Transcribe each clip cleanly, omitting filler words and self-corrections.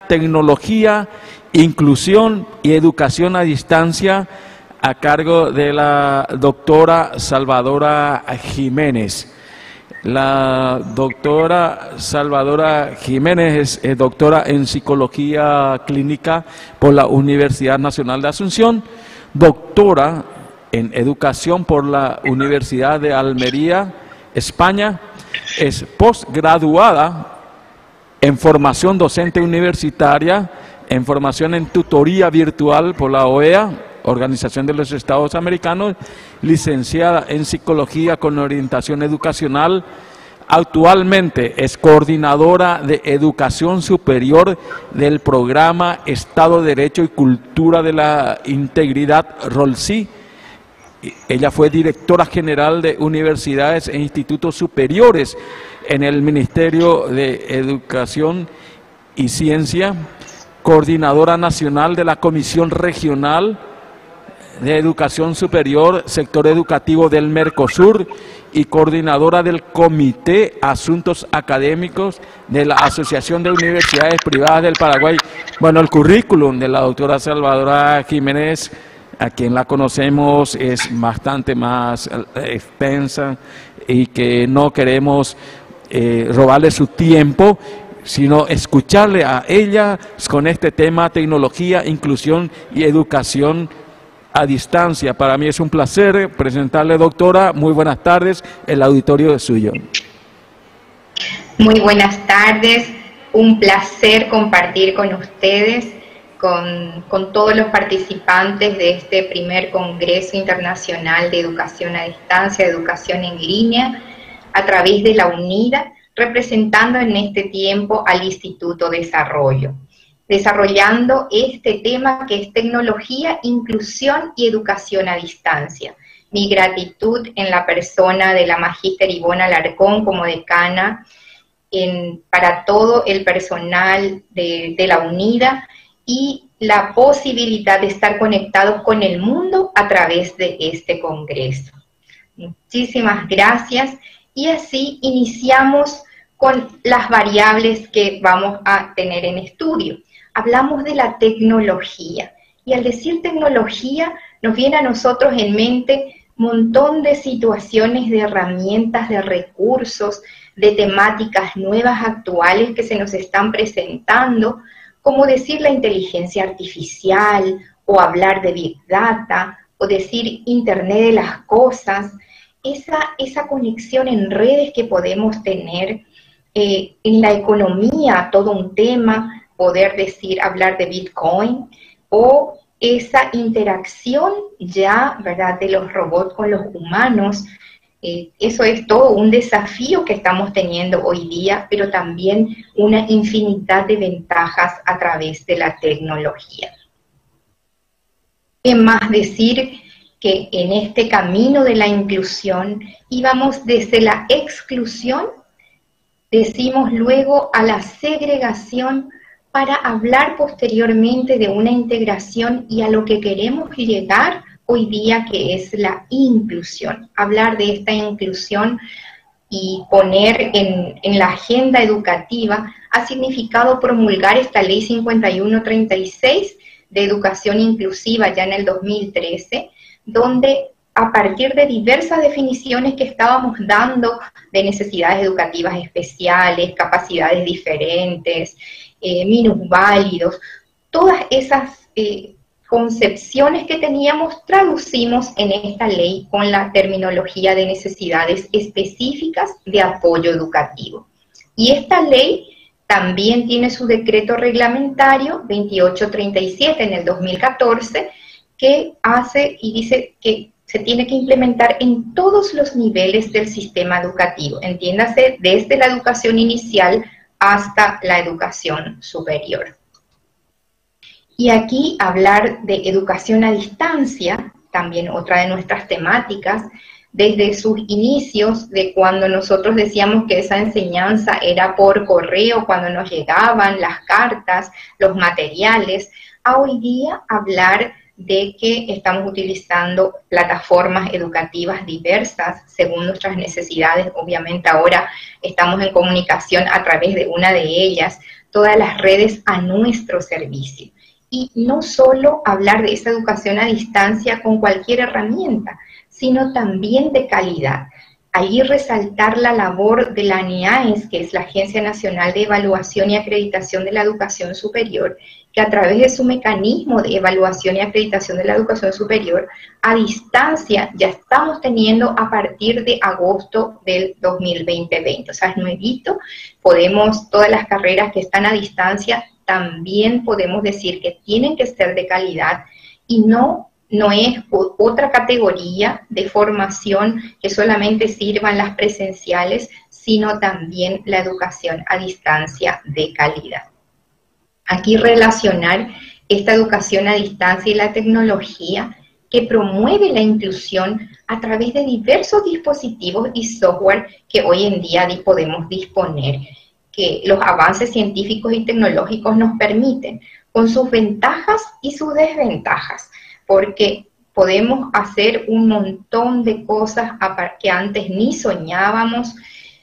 Tecnología, Inclusión y Educación a Distancia, a cargo de la doctora Salvadora Jiménez. La doctora Salvadora Jiménez es doctora en Psicología Clínica por la Universidad Nacional de Asunción, doctora en Educación por la Universidad de Almería, España, es postgraduada en Formación Docente Universitaria, en Formación en Tutoría Virtual por la OEA, Organización de los Estados Americanos, licenciada en Psicología con orientación educacional. Actualmente es coordinadora de Educación Superior del programa Estado, Derecho y Cultura de la Integridad ROLSI. Ella fue directora general de Universidades e Institutos Superiores en el Ministerio de Educación y Ciencia, coordinadora nacional de la Comisión Regional de Educación Superior, Sector Educativo del Mercosur, y coordinadora del Comité Asuntos Académicos de la Asociación de Universidades Privadas del Paraguay. Bueno, el currículum de la doctora Salvadora Jiménez, a quien la conocemos, es bastante más extensa y que no queremos robarle su tiempo, sino escucharle a ella con este tema: tecnología, inclusión y educación a distancia. Para mí es un placer presentarle, doctora. Muy buenas tardes, el auditorio es suyo. Muy buenas tardes, un placer compartir con ustedes, con todos los participantes de este primer Congreso Internacional de Educación a Distancia, Educación en Línea, a través de la UNIDA, representando en este tiempo al Instituto Desarrollo, desarrollando este tema que es tecnología, inclusión y educación a distancia. Mi gratitud en la persona de la Magíster Ivonne Alarcón como decana, para todo el personal de la UNIDA, y la posibilidad de estar conectados con el mundo a través de este congreso. Muchísimas gracias, y así iniciamos con las variables que vamos a tener en estudio. Hablamos de la tecnología, y al decir tecnología nos viene a nosotros en mente un montón de situaciones, de herramientas, de recursos, de temáticas nuevas, actuales que se nos están presentando, como decir la inteligencia artificial, o hablar de Big Data, o decir Internet de las cosas, esa conexión en redes que podemos tener, en la economía, todo un tema, poder hablar de Bitcoin, o esa interacción ya, ¿verdad?, de los robots con los humanos. Eso es todo un desafío que estamos teniendo hoy día, pero también una infinidad de ventajas a través de la tecnología. ¿Qué más decir? Que en este camino de la inclusión íbamos desde la exclusión, decimos luego a la segregación, para hablar posteriormente de una integración y a lo que queremos llegar hoy día, que es la inclusión. Hablar de esta inclusión y poner en la agenda educativa ha significado promulgar esta Ley 5136 de educación inclusiva ya en el 2013, donde a partir de diversas definiciones que estábamos dando de necesidades educativas especiales, capacidades diferentes, minusválidos, todas esas concepciones que teníamos, traducimos en esta ley con la terminología de necesidades específicas de apoyo educativo. Y esta ley también tiene su decreto reglamentario 2837 en el 2014, que hace y dice que se tiene que implementar en todos los niveles del sistema educativo, entiéndase desde la educación inicial hasta la educación superior. Y aquí hablar de educación a distancia, también otra de nuestras temáticas, desde sus inicios, de cuando nosotros decíamos que esa enseñanza era por correo, cuando nos llegaban las cartas, los materiales, a hoy día hablar de que estamos utilizando plataformas educativas diversas según nuestras necesidades. Obviamente ahora estamos en comunicación a través de una de ellas, todas las redes a nuestro servicio. Y no solo hablar de esa educación a distancia con cualquier herramienta, sino también de calidad. Ahí resaltar la labor de la ANEAES, que es la Agencia Nacional de Evaluación y Acreditación de la Educación Superior, que a través de su mecanismo de evaluación y acreditación de la educación superior, a distancia ya estamos teniendo a partir de agosto del 2020. O sea, es nuevito, todas las carreras que están a distancia, también podemos decir que tienen que ser de calidad y no es otra categoría de formación que solamente sirvan las presenciales, sino también la educación a distancia de calidad. Aquí relacionar esta educación a distancia y la tecnología que promueve la inclusión a través de diversos dispositivos y software que hoy en día podemos disponer, que los avances científicos y tecnológicos nos permiten, con sus ventajas y sus desventajas, porque podemos hacer un montón de cosas que antes ni soñábamos.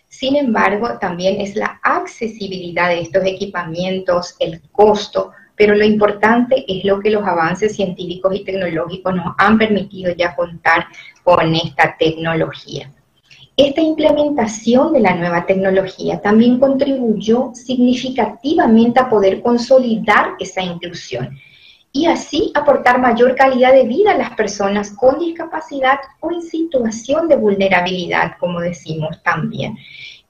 Sin embargo, también es la accesibilidad de estos equipamientos, el costo, pero lo importante es lo que los avances científicos y tecnológicos nos han permitido ya contar con esta tecnología. Esta implementación de la nueva tecnología también contribuyó significativamente a poder consolidar esa inclusión y así aportar mayor calidad de vida a las personas con discapacidad o en situación de vulnerabilidad, como decimos también.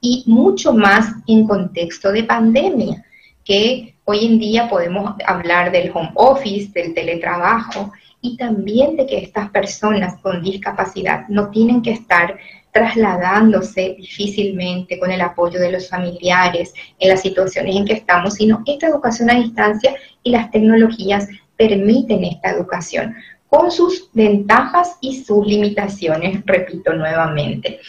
Y mucho más en contexto de pandemia, que hoy en día podemos hablar del home office, del teletrabajo, y también de que estas personas con discapacidad no tienen que estar trasladándose difícilmente con el apoyo de los familiares en las situaciones en que estamos, sino esta educación a distancia y las tecnologías permiten esta educación, con sus ventajas y sus limitaciones, repito nuevamente.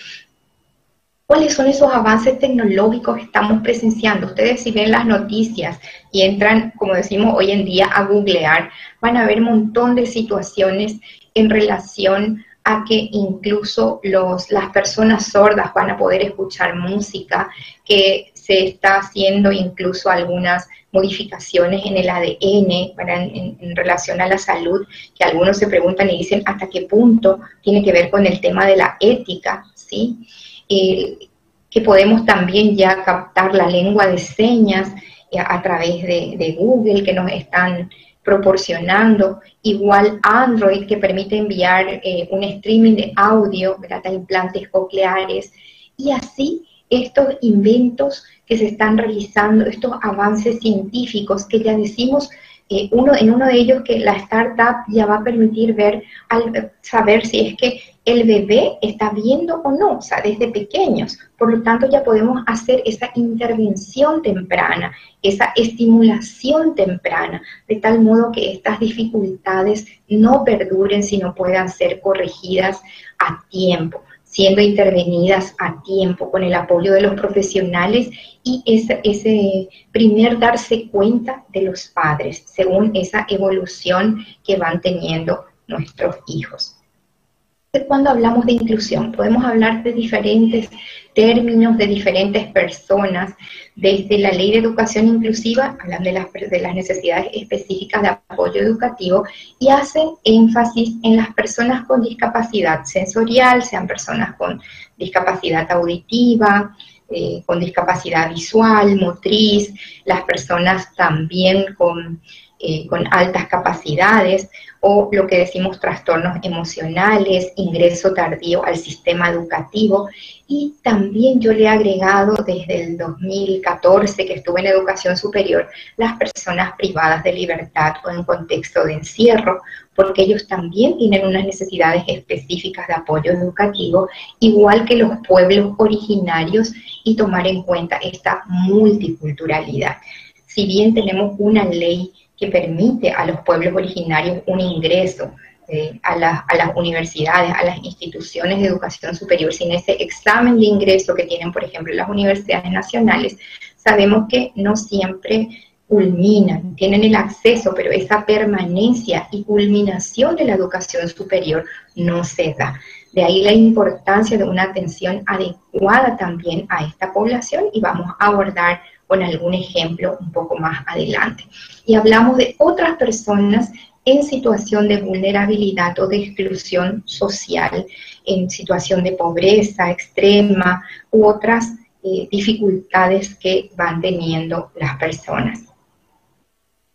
¿Cuáles son esos avances tecnológicos que estamos presenciando? Ustedes si ven las noticias y entran, como decimos hoy en día, a googlear, van a ver un montón de situaciones en relación a que incluso las personas sordas van a poder escuchar música, que se está haciendo incluso algunas modificaciones en el ADN en relación a la salud, que algunos se preguntan y dicen hasta qué punto tiene que ver con el tema de la ética, ¿sí? Que podemos también ya captar la lengua de señas a través de Google, que nos están proporcionando, igual Android, que permite enviar un streaming de audio, ¿verdad?, implantes cocleares, y así estos inventos que se están realizando, estos avances científicos que ya decimos, en uno de ellos que la startup ya va a permitir saber si es que el bebé está viendo o no, o sea, desde pequeños. Por lo tanto, ya podemos hacer esa intervención temprana, esa estimulación temprana, de tal modo que estas dificultades no perduren, sino puedan ser corregidas a tiempo, siendo intervenidas a tiempo con el apoyo de los profesionales y ese primer darse cuenta de los padres, según esa evolución que van teniendo nuestros hijos. Cuando hablamos de inclusión, podemos hablar de diferentes términos, de diferentes personas. Desde la Ley de Educación Inclusiva hablan de las necesidades específicas de apoyo educativo y hacen énfasis en las personas con discapacidad sensorial, sean personas con discapacidad auditiva, con discapacidad visual, motriz, las personas también con altas capacidades, o lo que decimos trastornos emocionales, ingreso tardío al sistema educativo, y también yo le he agregado desde el 2014 que estuve en educación superior, las personas privadas de libertad o en contexto de encierro, porque ellos también tienen unas necesidades específicas de apoyo educativo, igual que los pueblos originarios, y tomar en cuenta esta multiculturalidad. Si bien tenemos una ley que permite a los pueblos originarios un ingreso a las universidades, a las instituciones de educación superior, sin ese examen de ingreso que tienen, por ejemplo, las universidades nacionales, sabemos que no siempre culminan, tienen el acceso, pero esa permanencia y culminación de la educación superior no se da. De ahí la importancia de una atención adecuada también a esta población, y vamos a abordar con algún ejemplo un poco más adelante. Y hablamos de otras personas en situación de vulnerabilidad o de exclusión social, en situación de pobreza extrema u otras dificultades que van teniendo las personas.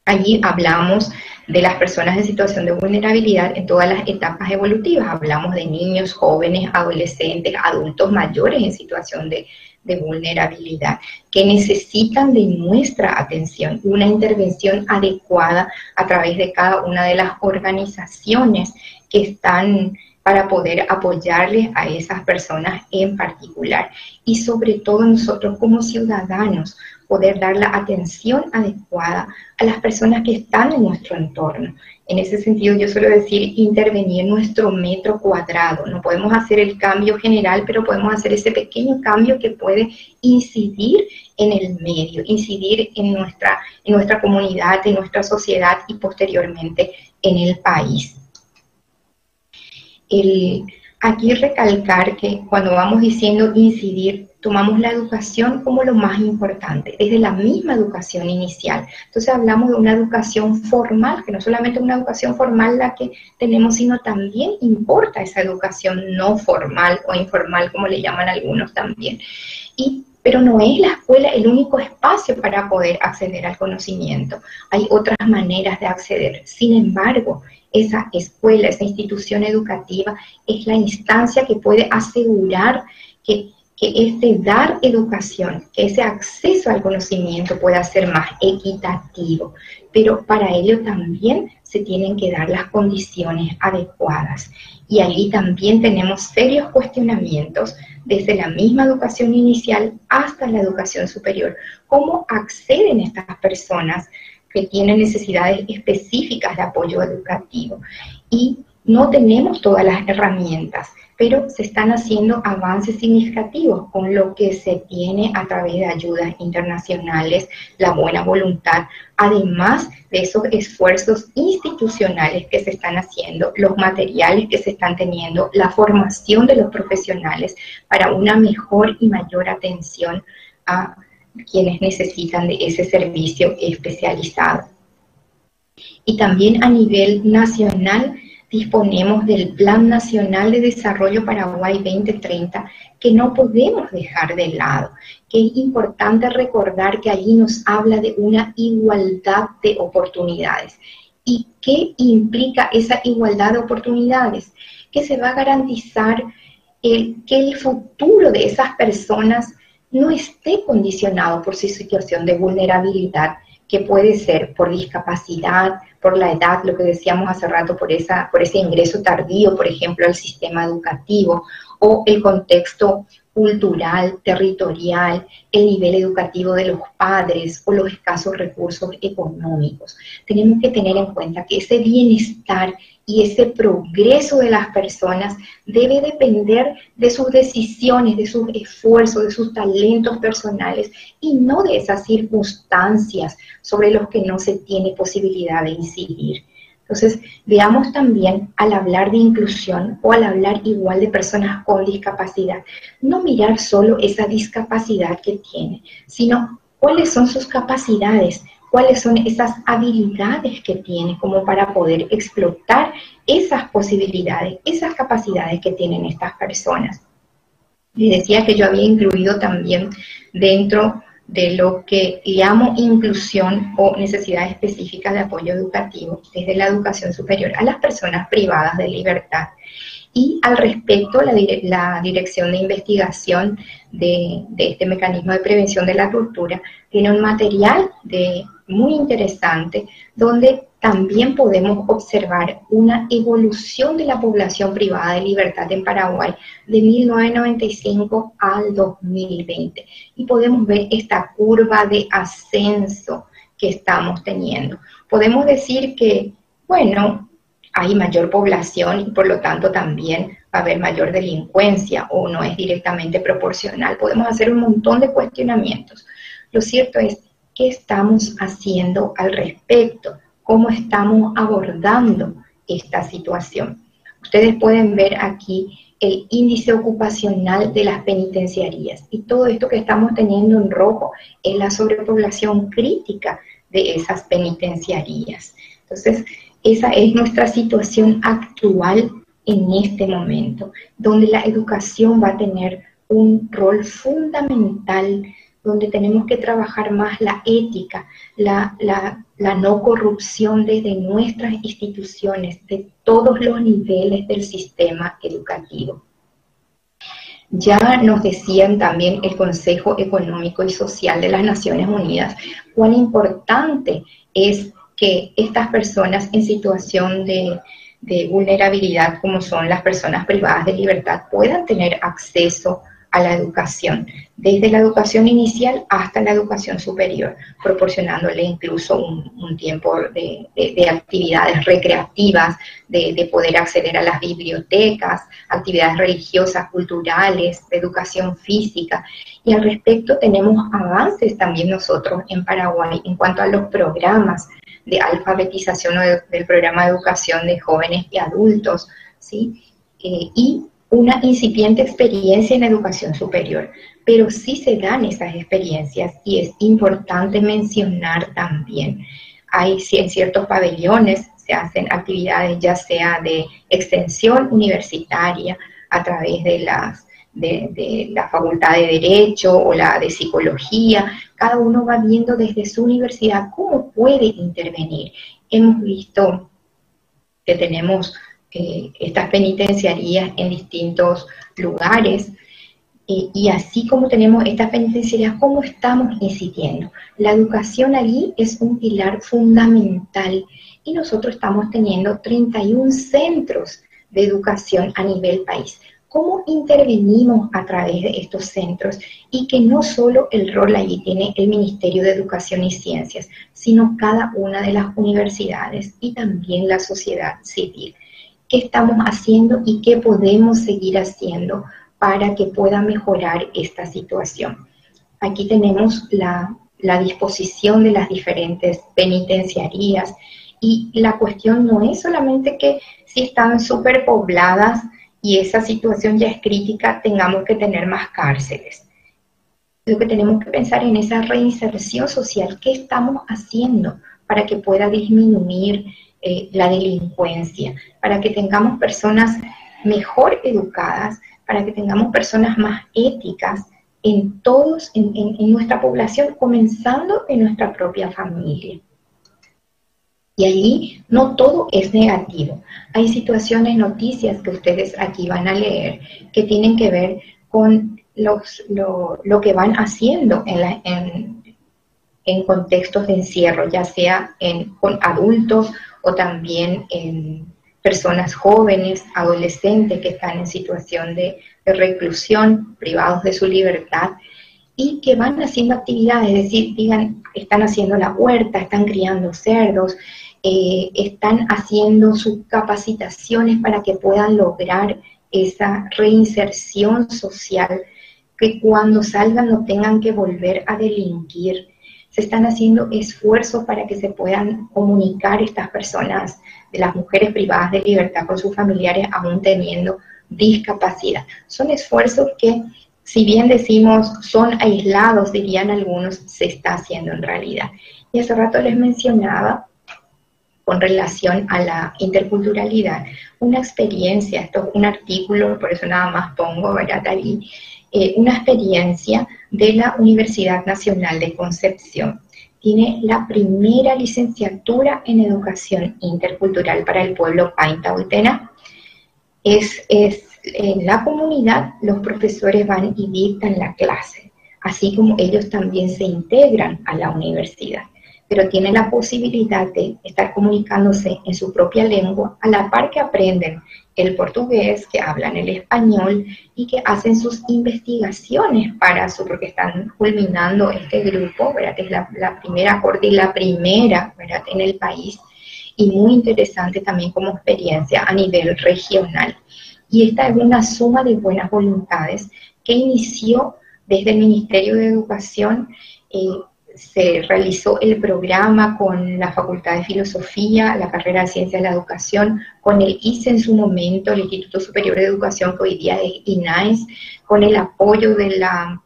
Allí hablamos de las personas en situación de vulnerabilidad en todas las etapas evolutivas. Hablamos de niños, jóvenes, adolescentes, adultos mayores en situación de vulnerabilidad, que necesitan de nuestra atención, una intervención adecuada a través de cada una de las organizaciones que están para poder apoyarles a esas personas en particular. Y sobre todo nosotros como ciudadanos, poder dar la atención adecuada a las personas que están en nuestro entorno. En ese sentido yo suelo decir intervenir en nuestro metro cuadrado. No podemos hacer el cambio general, pero podemos hacer ese pequeño cambio que puede incidir en el medio, incidir en nuestra comunidad, en nuestra sociedad y posteriormente en el país. Aquí recalcar que cuando vamos diciendo incidir, tomamos la educación como lo más importante, desde la misma educación inicial. Entonces hablamos de una educación formal, que no solamente una educación formal la que tenemos, sino también importa esa educación no formal o informal, como le llaman algunos también. Pero no es la escuela el único espacio para poder acceder al conocimiento. Hay otras maneras de acceder. Sin embargo, esa escuela, esa institución educativa es la instancia que puede asegurar que ese dar educación, que ese acceso al conocimiento pueda ser más equitativo. Pero para ello también se tienen que dar las condiciones adecuadas. Y allí también tenemos serios cuestionamientos desde la misma educación inicial hasta la educación superior. ¿Cómo acceden estas personas que tienen necesidades específicas de apoyo educativo? Y no tenemos todas las herramientas, pero se están haciendo avances significativos con lo que se tiene a través de ayudas internacionales, la buena voluntad, además de esos esfuerzos institucionales que se están haciendo, los materiales que se están teniendo, la formación de los profesionales para una mejor y mayor atención a quienes necesitan de ese servicio especializado. Y también a nivel nacional, disponemos del Plan Nacional de Desarrollo Paraguay 2030, que no podemos dejar de lado, que es importante recordar que allí nos habla de una igualdad de oportunidades. ¿Y qué implica esa igualdad de oportunidades? Que se va a garantizar que el futuro de esas personas no esté condicionado por su situación de vulnerabilidad, que puede ser por discapacidad, por la edad, lo que decíamos hace rato, por ese ingreso tardío, por ejemplo, al sistema educativo, o el contexto cultural, territorial, el nivel educativo de los padres o los escasos recursos económicos. Tenemos que tener en cuenta que ese bienestar y ese progreso de las personas debe depender de sus decisiones, de sus esfuerzos, de sus talentos personales y no de esas circunstancias sobre los que no se tiene posibilidad de incidir. Entonces, veamos también al hablar de inclusión o al hablar igual de personas con discapacidad, no mirar solo esa discapacidad que tiene, sino cuáles son sus capacidades, cuáles son esas habilidades que tiene como para poder explotar esas posibilidades, esas capacidades que tienen estas personas. Les decía que yo había incluido también dentro de lo que llamo inclusión o necesidades específicas de apoyo educativo desde la educación superior a las personas privadas de libertad. Y al respecto, la Dirección de Investigación de este mecanismo de prevención de la tortura tiene un material muy interesante donde también podemos observar una evolución de la población privada de libertad en Paraguay de 1995 al 2020. Y podemos ver esta curva de ascenso que estamos teniendo. Podemos decir que, bueno, hay mayor población y por lo tanto también va a haber mayor delincuencia o no es directamente proporcional. Podemos hacer un montón de cuestionamientos. Lo cierto es, ¿qué estamos haciendo al respecto? ¿Cómo estamos abordando esta situación? Ustedes pueden ver aquí el índice ocupacional de las penitenciarías. Y todo esto que estamos teniendo en rojo es la sobrepoblación crítica de esas penitenciarías. Entonces, esa es nuestra situación actual en este momento, donde la educación va a tener un rol fundamental, donde tenemos que trabajar más la ética, la no corrupción desde nuestras instituciones, de todos los niveles del sistema educativo. Ya nos decían también el Consejo Económico y Social de las Naciones Unidas cuán importante es que estas personas en situación de vulnerabilidad, como son las personas privadas de libertad, puedan tener acceso a la educación, desde la educación inicial hasta la educación superior, proporcionándole incluso un tiempo de actividades recreativas, de poder acceder a las bibliotecas, actividades religiosas, culturales, de educación física. Y al respecto tenemos avances también nosotros en Paraguay en cuanto a los programas de alfabetización o del programa de educación de jóvenes y adultos, ¿sí? Y una incipiente experiencia en educación superior, pero sí se dan esas experiencias y es importante mencionar también, hay en ciertos pabellones se hacen actividades ya sea de extensión universitaria a través de la Facultad de Derecho o la de Psicología, cada uno va viendo desde su universidad cómo puede intervenir. Hemos visto que tenemos estas penitenciarías en distintos lugares, y así como tenemos estas penitenciarías, ¿cómo estamos incidiendo? La educación allí es un pilar fundamental y nosotros estamos teniendo 31 centros de educación a nivel país. ¿Cómo intervenimos a través de estos centros? Y que no solo el rol allí tiene el Ministerio de Educación y Ciencias, sino cada una de las universidades y también la sociedad civil. ¿Qué estamos haciendo y qué podemos seguir haciendo para que pueda mejorar esta situación? Aquí tenemos la disposición de las diferentes penitenciarías y la cuestión no es solamente que si están superpobladas y esa situación ya es crítica, tengamos que tener más cárceles. Lo que tenemos que pensar en esa reinserción social, ¿qué estamos haciendo para que pueda disminuir la delincuencia, para que tengamos personas mejor educadas, para que tengamos personas más éticas en todos, en nuestra población, comenzando en nuestra propia familia? Y allí no todo es negativo. Hay situaciones, noticias que ustedes aquí van a leer que tienen que ver con lo que van haciendo en contextos de encierro, ya sea con adultos o también en personas jóvenes, adolescentes que están en situación de reclusión, privados de su libertad, y que van haciendo actividades, es decir, están haciendo la huerta, están criando cerdos, están haciendo sus capacitaciones para que puedan lograr esa reinserción social, que cuando salgan no tengan que volver a delinquir. Se están haciendo esfuerzos para que se puedan comunicar estas personas, de las mujeres privadas de libertad, con sus familiares aún teniendo discapacidad. Son esfuerzos que, si bien decimos son aislados, dirían algunos, se está haciendo en realidad. Y hace rato les mencionaba, con relación a la interculturalidad, una experiencia, esto es un artículo, por eso nada más pongo, ¿verdad, David? Una experiencia de la Universidad Nacional de Concepción. Tiene la primera licenciatura en Educación Intercultural para el pueblo Painta-Huitena. En la comunidad, los profesores van y dictan la clase, así como ellos también se integran a la universidad, pero tienen la posibilidad de estar comunicándose en su propia lengua, a la par que aprenden el portugués, que hablan el español y que hacen sus investigaciones porque están culminando este grupo, ¿verdad? Es la primera corte y la primera, ¿verdad?, en el país, y muy interesante también como experiencia a nivel regional. Y esta es una suma de buenas voluntades que inició desde el Ministerio de Educación. se realizó el programa con la Facultad de Filosofía, la carrera de Ciencias de la Educación, con el ICE en su momento, el Instituto Superior de Educación, que hoy día es INAES, con el apoyo de la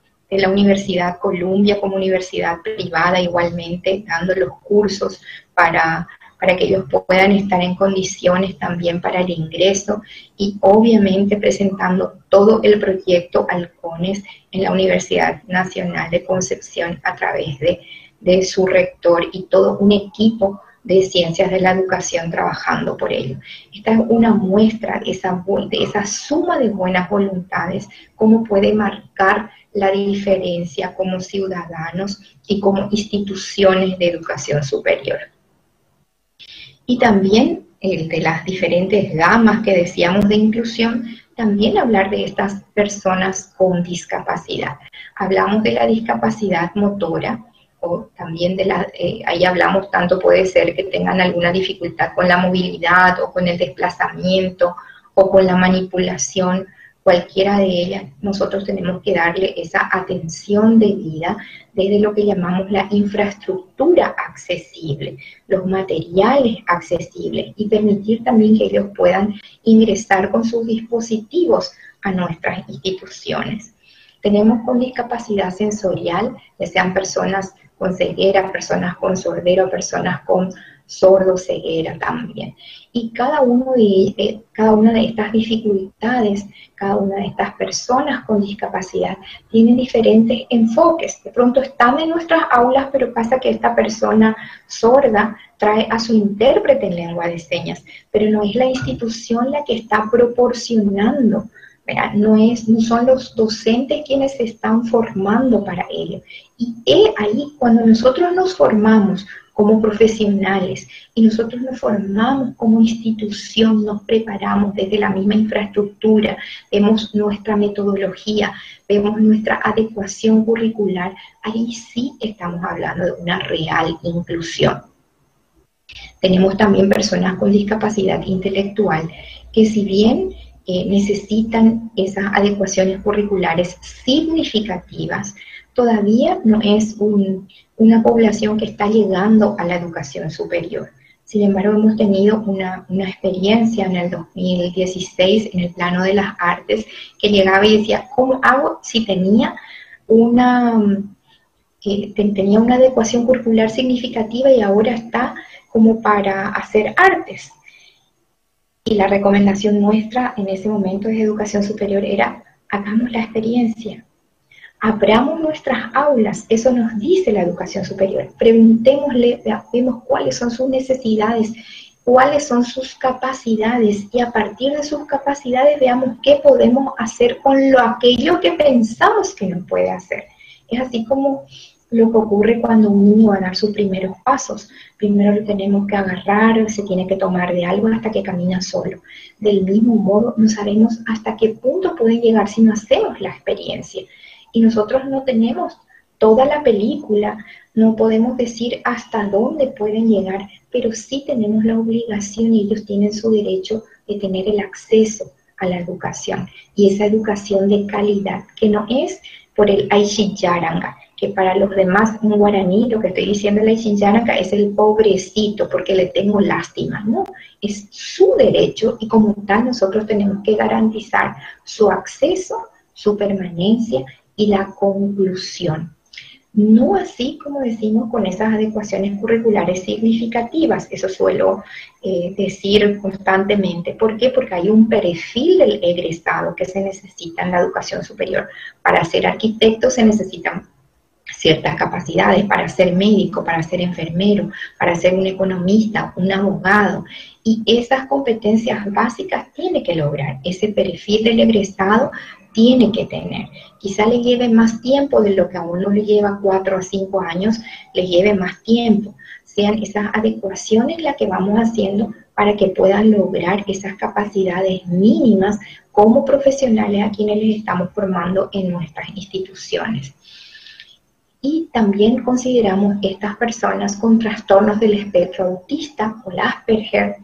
Universidad Columbia como universidad privada igualmente, dando los cursos para que ellos puedan estar en condiciones también para el ingreso, y obviamente presentando todo el proyecto Halcones en la Universidad Nacional de Concepción a través de su rector y todo un equipo de ciencias de la educación trabajando por ello. Esta es una muestra de esa suma de buenas voluntades, cómo puede marcar la diferencia como ciudadanos y como instituciones de educación superior. Y también de las diferentes gamas que decíamos de inclusión, también hablar de estas personas con discapacidad. Hablamos de la discapacidad motora, o también ahí hablamos tanto puede ser que tengan alguna dificultad con la movilidad o con el desplazamiento o con la manipulación, cualquiera de ellas. Nosotros tenemos que darle esa atención debida desde lo que llamamos la infraestructura accesible, los materiales accesibles, y permitir también que ellos puedan ingresar con sus dispositivos a nuestras instituciones. Tenemos con discapacidad sensorial, ya sean personas con ceguera, personas con sordera, personas con sordo-ceguera también. Y cada una de estas dificultades, cada una de estas personas con discapacidad tiene diferentes enfoques. De pronto están en nuestras aulas, pero pasa que esta persona sorda trae a su intérprete en lengua de señas, pero no es la institución la que está proporcionando. No son los docentes quienes se están formando para ello. Y ahí, cuando nosotros nos formamos como profesionales y nosotros nos formamos como institución, nos preparamos desde la misma infraestructura, vemos nuestra metodología, vemos nuestra adecuación curricular, ahí sí estamos hablando de una real inclusión. Tenemos también personas con discapacidad intelectual que, si bien necesitan esas adecuaciones curriculares significativas, todavía no es una población que está llegando a la educación superior. Sin embargo, hemos tenido una experiencia en el 2016 en el plano de las artes, que llegaba y decía, ¿cómo hago si tenía una adecuación curricular significativa y ahora está como para hacer artes? Y la recomendación nuestra en ese momento de educación superior era, hagamos la experiencia, abramos nuestras aulas, eso nos dice la educación superior, preguntémosle, vemos cuáles son sus necesidades, cuáles son sus capacidades, y a partir de sus capacidades veamos qué podemos hacer con aquello que pensamos que no puede hacer. Es así como lo que ocurre cuando un niño va a dar sus primeros pasos. Primero lo tenemos que agarrar, se tiene que tomar de algo hasta que camina solo. Del mismo modo, no sabemos hasta qué punto pueden llegar si no hacemos la experiencia. Y nosotros no tenemos toda la película, no podemos decir hasta dónde pueden llegar, pero sí tenemos la obligación y ellos tienen su derecho de tener el acceso a la educación. Y esa educación de calidad, que no es por el Aishiyaranga, que para los demás un guaraní, lo que estoy diciendo el Aishiyaranga es el pobrecito porque le tengo lástima, no, es su derecho y como tal nosotros tenemos que garantizar su acceso, su permanencia y la conclusión. No así como decimos con esas adecuaciones curriculares significativas, eso suelo decir constantemente. ¿Por qué? Porque hay un perfil del egresado que se necesita en la educación superior. Para ser arquitecto se necesitan ciertas capacidades, para ser médico, para ser enfermero, para ser un economista, un abogado, y esas competencias básicas tiene que lograr, ese perfil del egresado tiene que tener. Quizá le lleve más tiempo de lo que a uno le lleva 4 a 5 años, le lleve más tiempo. Sean esas adecuaciones las que vamos haciendo para que puedan lograr esas capacidades mínimas como profesionales a quienes les estamos formando en nuestras instituciones. Y también consideramos estas personas con trastornos del espectro autista o el Asperger,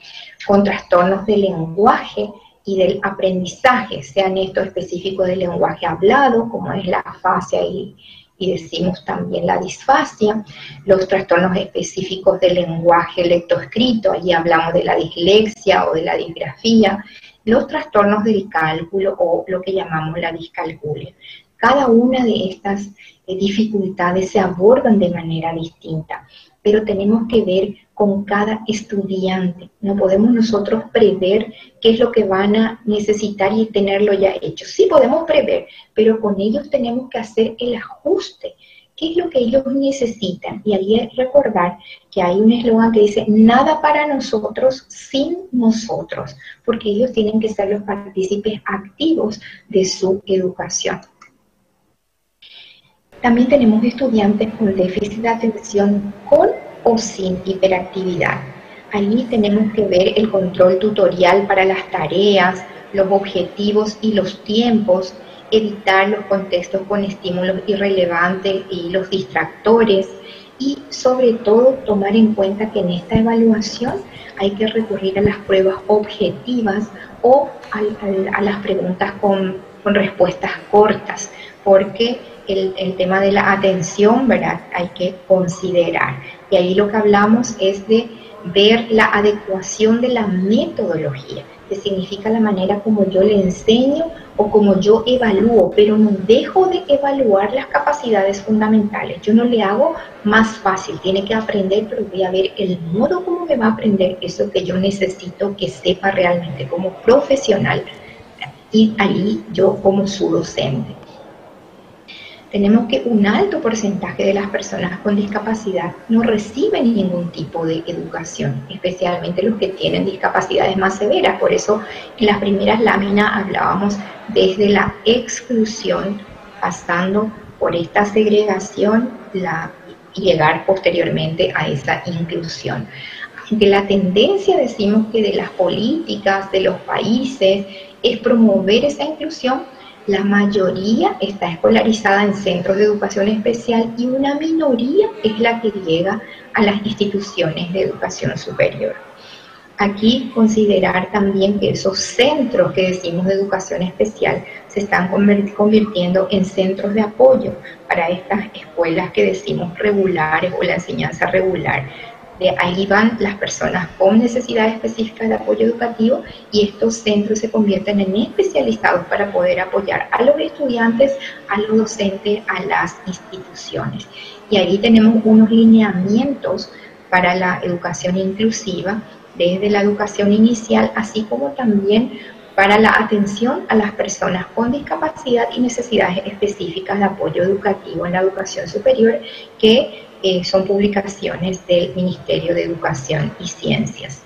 con trastornos del lenguaje y del aprendizaje, sean estos específicos del lenguaje hablado, como es la afasia y y decimos también la disfasia, los trastornos específicos del lenguaje lectoescrito, allí hablamos de la dislexia o de la disgrafía, los trastornos del cálculo o lo que llamamos la discalculia. Cada una de estas dificultades se abordan de manera distinta, pero tenemos que ver con cada estudiante. No podemos nosotros prever qué es lo que van a necesitar y tenerlo ya hecho. Sí podemos prever, pero con ellos tenemos que hacer el ajuste. ¿Qué es lo que ellos necesitan? Y ahí recordar que hay un eslogan que dice, nada para nosotros sin nosotros, porque ellos tienen que ser los partícipes activos de su educación. También tenemos estudiantes con déficit de atención con o sin hiperactividad. Allí tenemos que ver el control tutorial para las tareas, los objetivos y los tiempos, evitar los contextos con estímulos irrelevantes y los distractores, y sobre todo tomar en cuenta que en esta evaluación hay que recurrir a las pruebas objetivas o a las preguntas con respuestas cortas, porque el tema de la atención, ¿verdad?, hay que considerar. Y ahí lo que hablamos es de ver la adecuación de la metodología, que significa la manera como yo le enseño o como yo evalúo, pero no dejo de evaluar las capacidades fundamentales. Yo no le hago más fácil, tiene que aprender, pero voy a ver el modo como me va a aprender eso que yo necesito que sepa realmente como profesional, y ahí yo como su docente. Tenemos que un alto porcentaje de las personas con discapacidad no reciben ningún tipo de educación, especialmente los que tienen discapacidades más severas. Por eso en las primeras láminas hablábamos desde la exclusión, pasando por esta segregación y llegar posteriormente a esa inclusión. Aunque la tendencia, decimos que de las políticas de los países es promover esa inclusión, la mayoría está escolarizada en centros de educación especial y una minoría es la que llega a las instituciones de educación superior. Aquí considerar también que esos centros que decimos de educación especial se están convirtiendo en centros de apoyo para estas escuelas que decimos regulares o la enseñanza regular. De ahí van las personas con necesidades específicas de apoyo educativo y estos centros se convierten en especializados para poder apoyar a los estudiantes, a los docentes, a las instituciones. Y ahí tenemos unos lineamientos para la educación inclusiva, desde la educación inicial, así como también para la atención a las personas con discapacidad y necesidades específicas de apoyo educativo en la educación superior, que son publicaciones del Ministerio de Educación y Ciencias.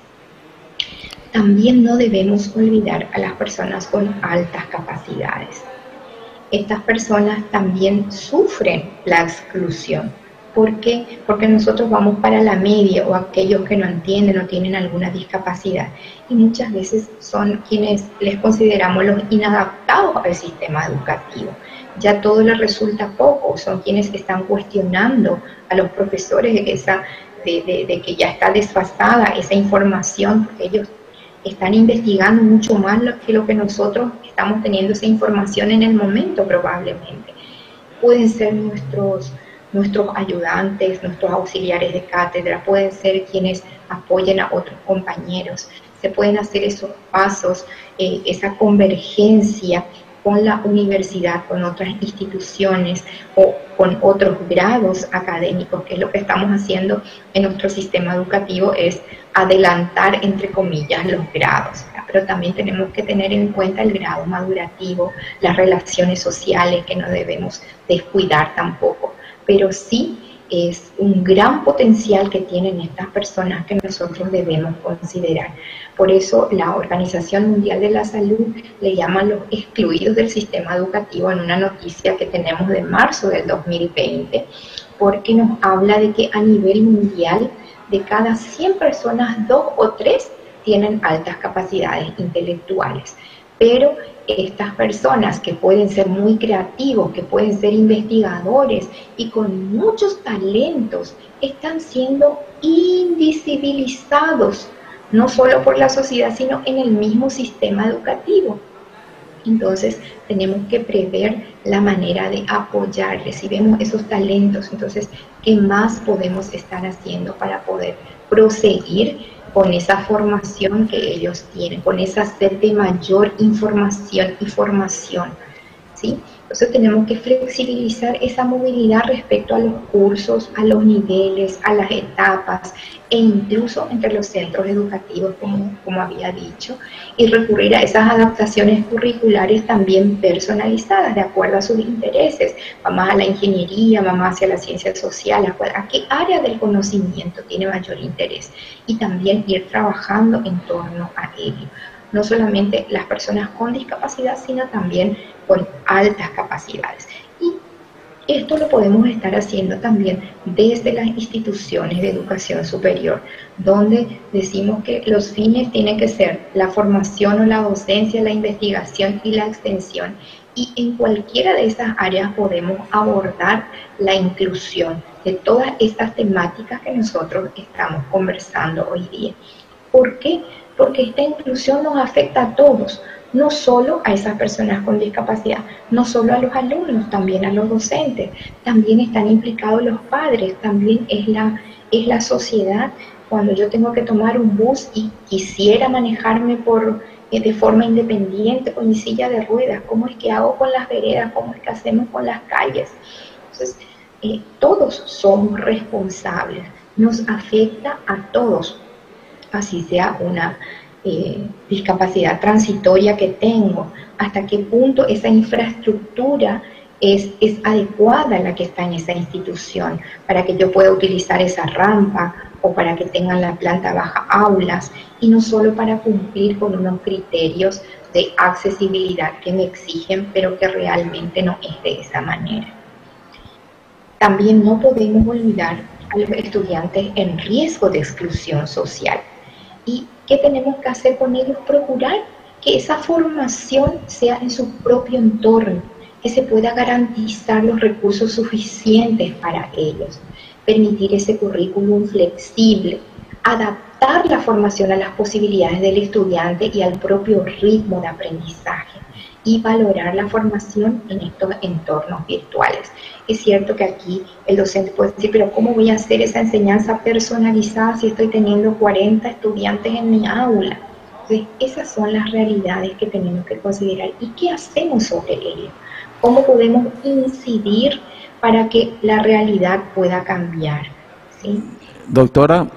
También no debemos olvidar a las personas con altas capacidades. Estas personas también sufren la exclusión. ¿Por qué? Porque nosotros vamos para la media o aquellos que no entienden o tienen alguna discapacidad, y muchas veces son quienes les consideramos los inadaptados al sistema educativo. Ya todo les resulta poco, son quienes están cuestionando a los profesores de que ya está desfasada esa información, porque ellos están investigando mucho más que lo que nosotros estamos teniendo esa información en el momento probablemente. Pueden ser nuestros ayudantes, nuestros auxiliares de cátedra, pueden ser quienes apoyen a otros compañeros, se pueden hacer esos pasos, esa convergencia con la universidad, con otras instituciones o con otros grados académicos, que es lo que estamos haciendo en nuestro sistema educativo, es adelantar, entre comillas, los grados, ¿verdad? Pero también tenemos que tener en cuenta el grado madurativo, las relaciones sociales que no debemos descuidar tampoco, pero sí es un gran potencial que tienen estas personas que nosotros debemos considerar. Por eso la Organización Mundial de la Salud le llama los excluidos del sistema educativo en una noticia que tenemos de marzo del 2020, porque nos habla de que a nivel mundial de cada 100 personas, 2 o 3 tienen altas capacidades intelectuales. Pero estas personas que pueden ser muy creativos, que pueden ser investigadores y con muchos talentos, están siendo invisibilizados, no solo por la sociedad, sino en el mismo sistema educativo. Entonces tenemos que prever la manera de apoyarles. Si vemos esos talentos, entonces, ¿qué más podemos estar haciendo para poder proseguir con esa formación que ellos tienen, con esa sed de mayor información y formación? ¿Sí? Entonces tenemos que flexibilizar esa movilidad respecto a los cursos, a los niveles, a las etapas e incluso entre los centros educativos, como había dicho, y recurrir a esas adaptaciones curriculares también personalizadas de acuerdo a sus intereses. Va más a la ingeniería, va más hacia la ciencia social, a qué área del conocimiento tiene mayor interés, y también ir trabajando en torno a ello. No solamente las personas con discapacidad, sino también con altas capacidades. Y esto lo podemos estar haciendo también desde las instituciones de educación superior, donde decimos que los fines tienen que ser la formación o la docencia, la investigación y la extensión. Y en cualquiera de esas áreas podemos abordar la inclusión de todas estas temáticas que nosotros estamos conversando hoy día. ¿Por qué? Porque esta inclusión nos afecta a todos, no solo a esas personas con discapacidad, no solo a los alumnos, también a los docentes, también están implicados los padres, también es la sociedad. Cuando yo tengo que tomar un bus y quisiera manejarme de forma independiente con mi silla de ruedas, ¿cómo es que hago con las veredas? ¿Cómo es que hacemos con las calles? Entonces, todos somos responsables, nos afecta a todos, así sea una discapacidad transitoria que tengo, hasta qué punto esa infraestructura es adecuada la que está en esa institución para que yo pueda utilizar esa rampa o para que tengan la planta baja aulas, y no solo para cumplir con unos criterios de accesibilidad que me exigen, pero que realmente no es de esa manera. También no podemos olvidar a los estudiantes en riesgo de exclusión social. ¿Y qué tenemos que hacer con ellos? Procurar que esa formación sea en su propio entorno, que se pueda garantizar los recursos suficientes para ellos, permitir ese currículum flexible, adaptar la formación a las posibilidades del estudiante y al propio ritmo de aprendizaje, y valorar la formación en estos entornos virtuales. Es cierto que aquí el docente puede decir, pero ¿cómo voy a hacer esa enseñanza personalizada si estoy teniendo 40 estudiantes en mi aula? Entonces, esas son las realidades que tenemos que considerar. ¿Y qué hacemos sobre ello? ¿Cómo podemos incidir para que la realidad pueda cambiar? ¿Sí? Doctora.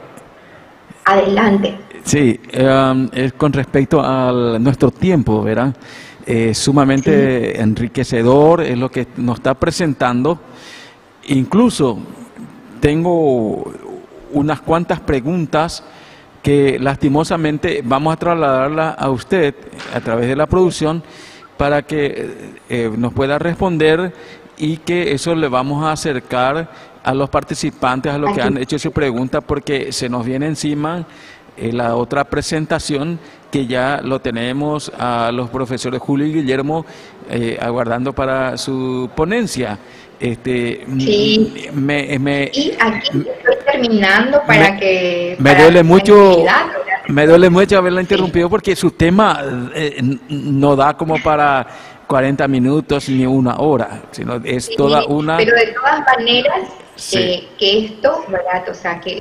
Adelante. Sí, es con respecto a nuestro tiempo, ¿verdad? Sumamente enriquecedor es lo que nos está presentando. Incluso tengo unas cuantas preguntas que lastimosamente vamos a trasladarlas a usted a través de la producción para que nos pueda responder, y que eso le vamos a acercar a los participantes, a los que han hecho su pregunta, porque se nos viene encima la otra presentación, que ya lo tenemos a los profesores Julio y Guillermo aguardando para su ponencia. Sí. Y aquí estoy terminando me duele mucho haberla interrumpido, porque su tema no da como para 40 minutos ni una hora, sino es toda una... Pero de todas maneras, que esto, ¿verdad? O sea, que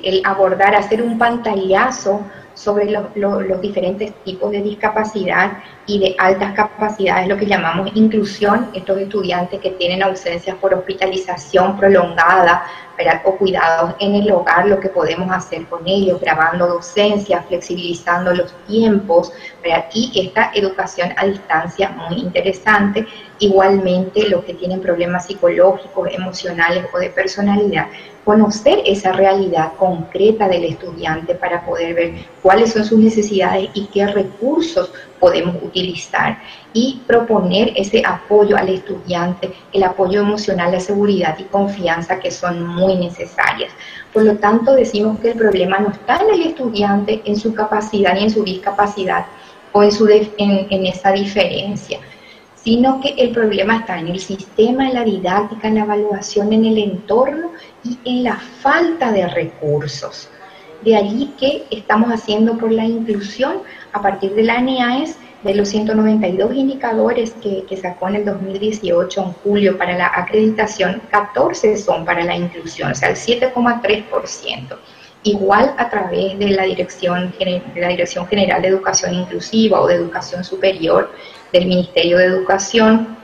el abordar, hacer un pantallazo sobre los diferentes tipos de discapacidad y de altas capacidades, lo que llamamos inclusión, estos estudiantes que tienen ausencias por hospitalización prolongada, ¿verdad? O cuidados en el hogar, lo que podemos hacer con ellos, grabando docencia, flexibilizando los tiempos, ¿verdad? Y esta educación a distancia muy interesante. Igualmente, los que tienen problemas psicológicos, emocionales o de personalidad, conocer esa realidad concreta del estudiante para poder ver cuáles son sus necesidades y qué recursos podemos utilizar, y proponer ese apoyo al estudiante, el apoyo emocional, la seguridad y confianza, que son muy necesarias. Por lo tanto, decimos que el problema no está en el estudiante, en su capacidad ni en su discapacidad o en esa diferencia, sino que el problema está en el sistema, en la didáctica, en la evaluación, en el entorno y en la falta de recursos. De allí que estamos haciendo por la inclusión, a partir de la NEAES, de los 192 indicadores que sacó en el 2018, en julio, para la acreditación, 14 son para la inclusión, o sea, el 7,3%. Igual a través de la Dirección General de Educación Inclusiva o de Educación Superior del Ministerio de Educación,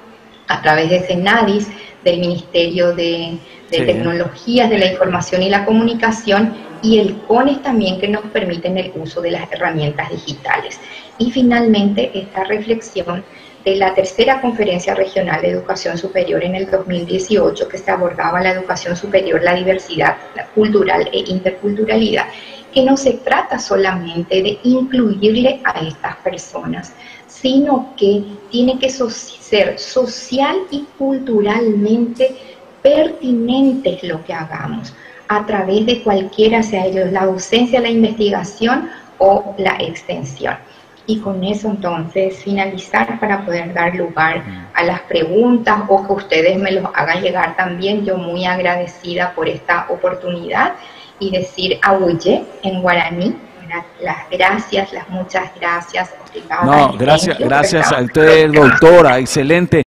a través de CENADIS, del Ministerio de Tecnologías de la Información y la Comunicación, y el CONES también, que nos permiten el uso de las herramientas digitales. Y finalmente esta reflexión de la tercera Conferencia Regional de Educación Superior en el 2018, que se abordaba la educación superior, la diversidad cultural e interculturalidad, que no se trata solamente de incluirle a estas personas, sino que tiene que ser social y culturalmente pertinente lo que hagamos, a través de cualquiera sea ellos, la docencia, la investigación o la extensión. Y con eso entonces finalizar para poder dar lugar a las preguntas o que ustedes me los hagan llegar también. Yo muy agradecida por esta oportunidad y decir ahuye en guaraní. Las gracias, las muchas gracias. No, gracias a usted, doctora, excelente.